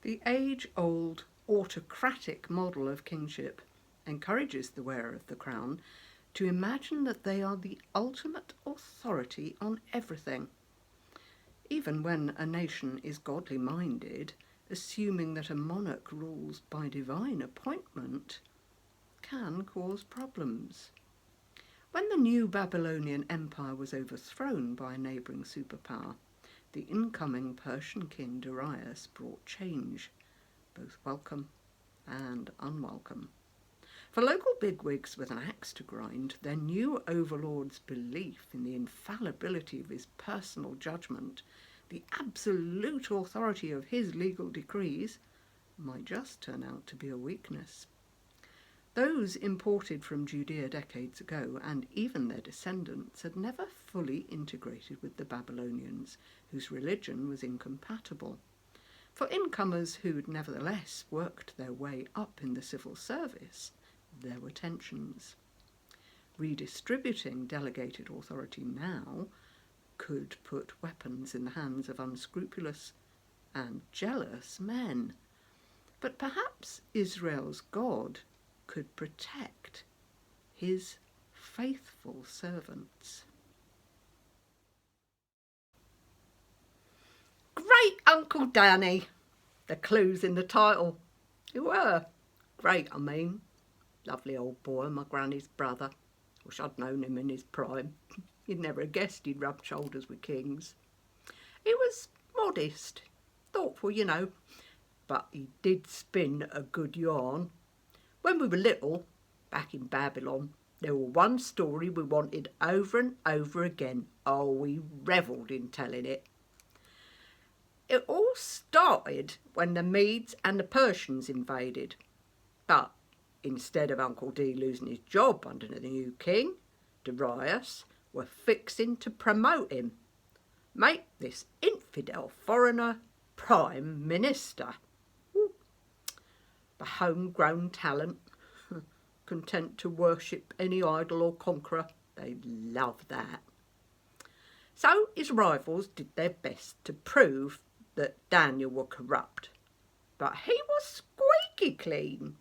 The age-old autocratic model of kingship encourages the wearer of the crown to imagine that they are the ultimate authority on everything. Even when a nation is godly minded, assuming that a monarch rules by divine appointment can cause problems. When the new Babylonian Empire was overthrown by a neighbouring superpower, the incoming Persian king Darius brought change, both welcome and unwelcome. For local bigwigs with an axe to grind, their new overlord's belief in the infallibility of his personal judgment, the absolute authority of his legal decrees, might just turn out to be a weakness. Those imported from Judea decades ago, and even their descendants, had never fully integrated with the Babylonians, whose religion was incompatible. For incomers who'd nevertheless worked their way up in the civil service, there were tensions. Redistributing delegated authority now could put weapons in the hands of unscrupulous and jealous men. But perhaps Israel's God could protect his faithful servants. Great Uncle Danny! The clues in the title. Who were? Great, I mean. Lovely old boy, my granny's brother. Wish I'd known him in his prime. You'd never have guessed he'd rubbed shoulders with kings. He was modest, thoughtful, you know, but he did spin a good yarn. When we were little, back in Babylon, there was one story we wanted over and over again. Oh, we revelled in telling it. It all started when the Medes and the Persians invaded. But instead of Uncle D losing his job under the new king, Darius were fixing to promote him, make this infidel foreigner prime minister. The homegrown talent, content to worship any idol or conqueror, they love that. So his rivals did their best to prove that Daniel were corrupt, but he was squeaky clean.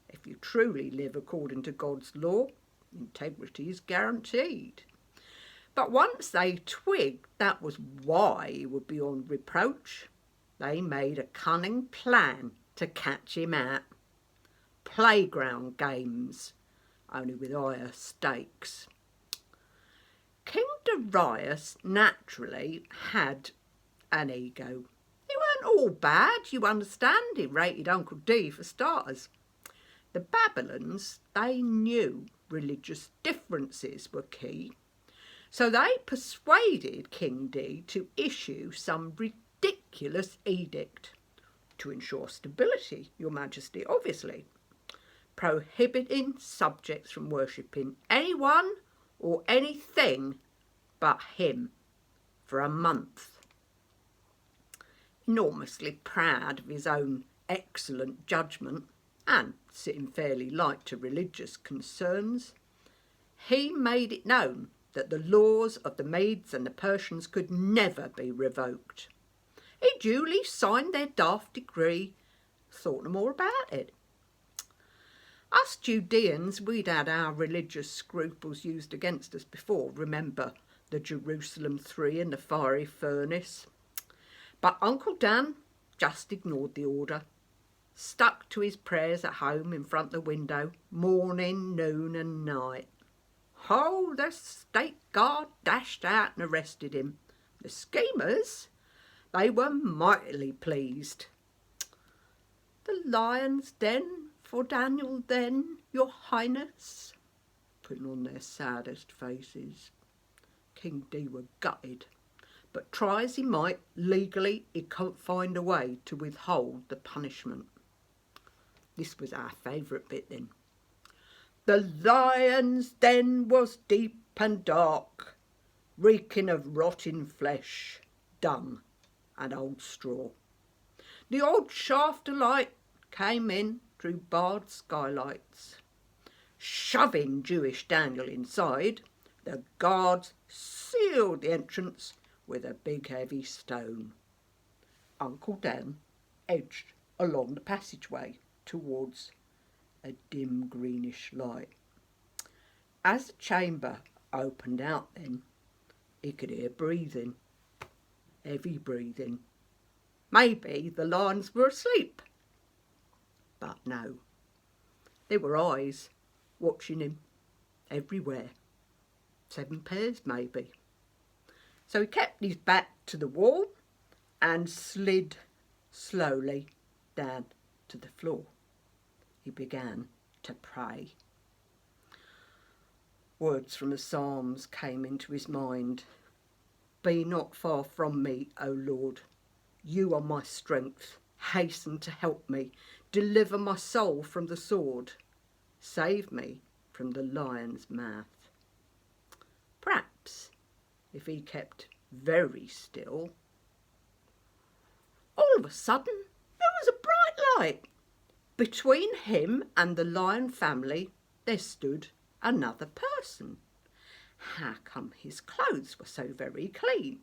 If you truly live according to God's law, integrity is guaranteed. But once they twigged that was why he would be on reproach, they made a cunning plan to catch him out. Playground games, only with higher stakes. King Darius naturally had an ego. He weren't all bad, you understand. He rated Uncle D for starters. The Babylons, they knew religious differences were key, so they persuaded King D to issue some ridiculous edict to ensure stability, Your Majesty, obviously, prohibiting subjects from worshipping anyone or anything but him for a month. Enormously proud of his own excellent judgment and sitting fairly light to religious concerns, he made it known that the laws of the Medes and the Persians could never be revoked. He duly signed their daft decree, thought no more about it. Us Judeans, we'd had our religious scruples used against us before, remember the Jerusalem 3 and the fiery furnace. But Uncle Dan just ignored the order, stuck to his prayers at home in front of the window, morning, noon and night. Oh, the state guard dashed out and arrested him. The schemers, they were mightily pleased. The lion's den for Daniel then, Your Highness, putting on their saddest faces. King D were gutted, but try as he might, legally he couldn't find a way to withhold the punishment. This was our favourite bit then. The lion's den was deep and dark, reeking of rotting flesh, dung and old straw. The odd shaft of light came in through barred skylights. Shoving Jewish Daniel inside, the guards sealed the entrance with a big heavy stone. Uncle Dan edged along the passageway towards a dim greenish light. As the chamber opened out then, he could hear breathing, heavy breathing. Maybe the lions were asleep. But no, there were eyes watching him everywhere. 7 pairs maybe. So he kept his back to the wall and slid slowly down to the floor. He began to pray. Words from the Psalms came into his mind. Be not far from me, O Lord. You are my strength. Hasten to help me. Deliver my soul from the sword. Save me from the lion's mouth. Perhaps if he kept very still. All of a sudden, there was a bright light. Between him and the lion family, there stood another person. How come his clothes were so very clean?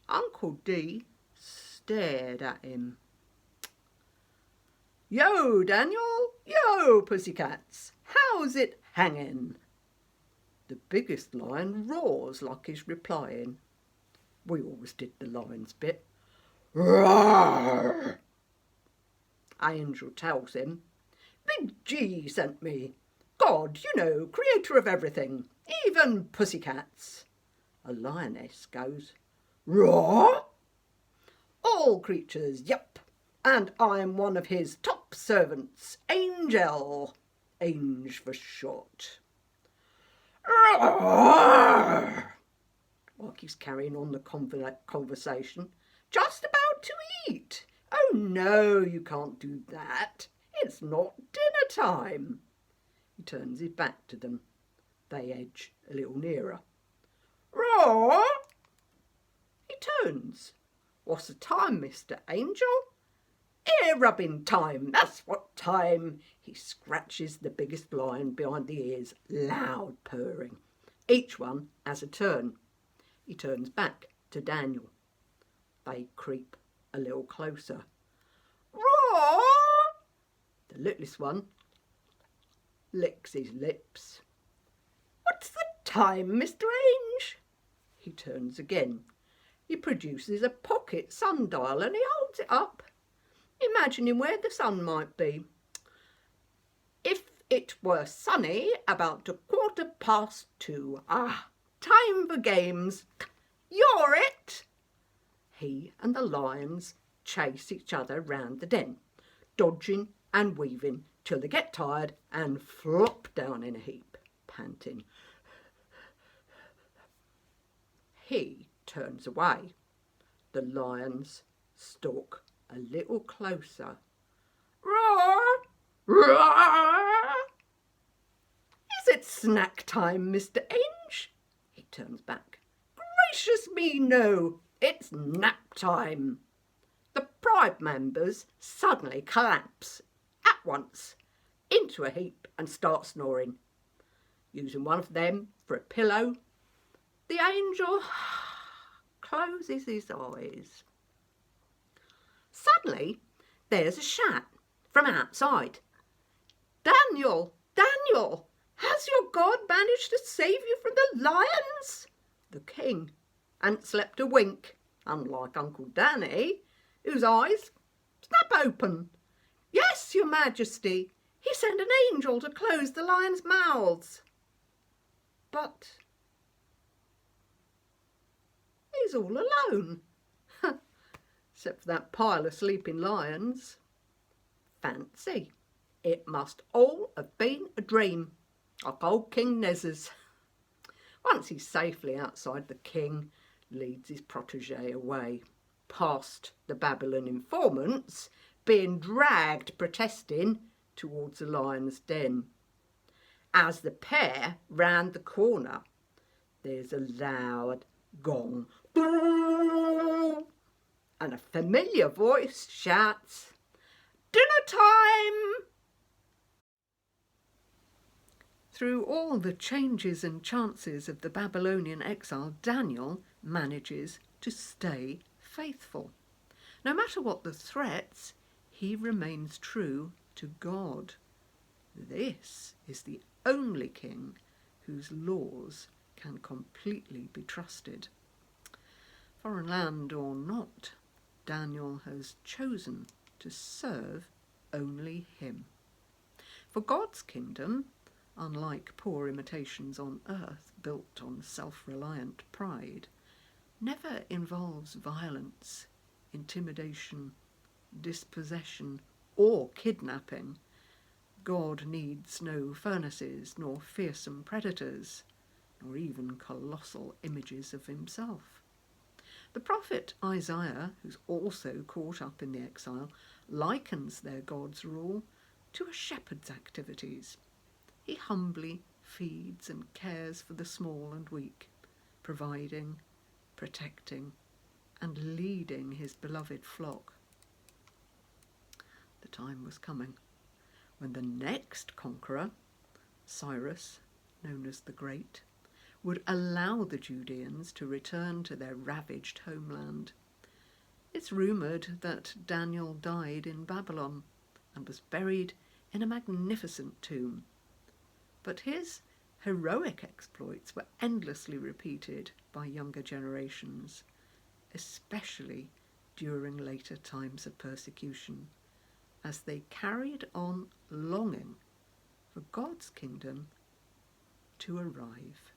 Uncle D stared at him. Yo, Daniel! Yo, pussycats! How's it hanging? The biggest lion roars like he's replying. We always did the lion's bit. Roar! Angel tells him, Big G sent me. God, you know, creator of everything, even pussycats. A lioness goes, Roar! All creatures, yep, and I'm one of his top servants, Angel, Ange for short. Roar! Like he's carrying on the conversation. Just about to eat. Oh no, you can't do that. It's not dinner time. He turns his back to them. They edge a little nearer. Roar! He turns. What's the time, Mr. Angel? Ear rubbing time, that's what time. He scratches the biggest lion behind the ears, loud purring. Each one has a turn. He turns back to Daniel. They creep a little closer. Roar! The littlest one licks his lips. What's the time, Mr. Ange? He turns again. He produces a pocket sundial and he holds it up, imagining where the sun might be. If it were sunny, about 2:15. Ah, time for games. You're it. He and the lions chase each other round the den, dodging and weaving till they get tired and flop down in a heap, panting. He turns away. The lions stalk a little closer. Roar! Roar! Is it snack time, Mr. Ange? He turns back. Gracious me, no, it's nap time. The pride members suddenly collapse at once into a heap and start snoring. Using one of them for a pillow, the angel closes his eyes. Suddenly, there's a shout from outside. Daniel, Daniel, has your God managed to save you from the lions? The king hadn't slept a wink, unlike Uncle Danny, whose eyes snap open. Yes, your majesty, he sent an angel to close the lions' mouths. But he's all alone, except for that pile of sleeping lions. Fancy, it must all have been a dream, like old King Nez's. Once he's safely outside, the king leads his protege away, past the Babylon informants, being dragged protesting towards the lion's den. As the pair round the corner, there's a loud gong, and a familiar voice shouts, "Dinner time!" Through all the changes and chances of the Babylonian exile, Daniel manages to stay faithful. No matter what the threats, he remains true to God. This is the only king whose laws can completely be trusted. Foreign land or not, Daniel has chosen to serve only him. For God's kingdom, unlike poor imitations on earth built on self-reliant pride, never involves violence, intimidation, dispossession, or kidnapping. God needs no furnaces, nor fearsome predators, nor even colossal images of himself. The prophet Isaiah, who's also caught up in the exile, likens their God's rule to a shepherd's activities. He humbly feeds and cares for the small and weak, providing, protecting, and leading his beloved flock. The time was coming when the next conqueror, Cyrus, known as the Great, would allow the Judeans to return to their ravaged homeland. It's rumoured that Daniel died in Babylon and was buried in a magnificent tomb. But his heroic exploits were endlessly repeated by younger generations, especially during later times of persecution, as they carried on longing for God's kingdom to arrive.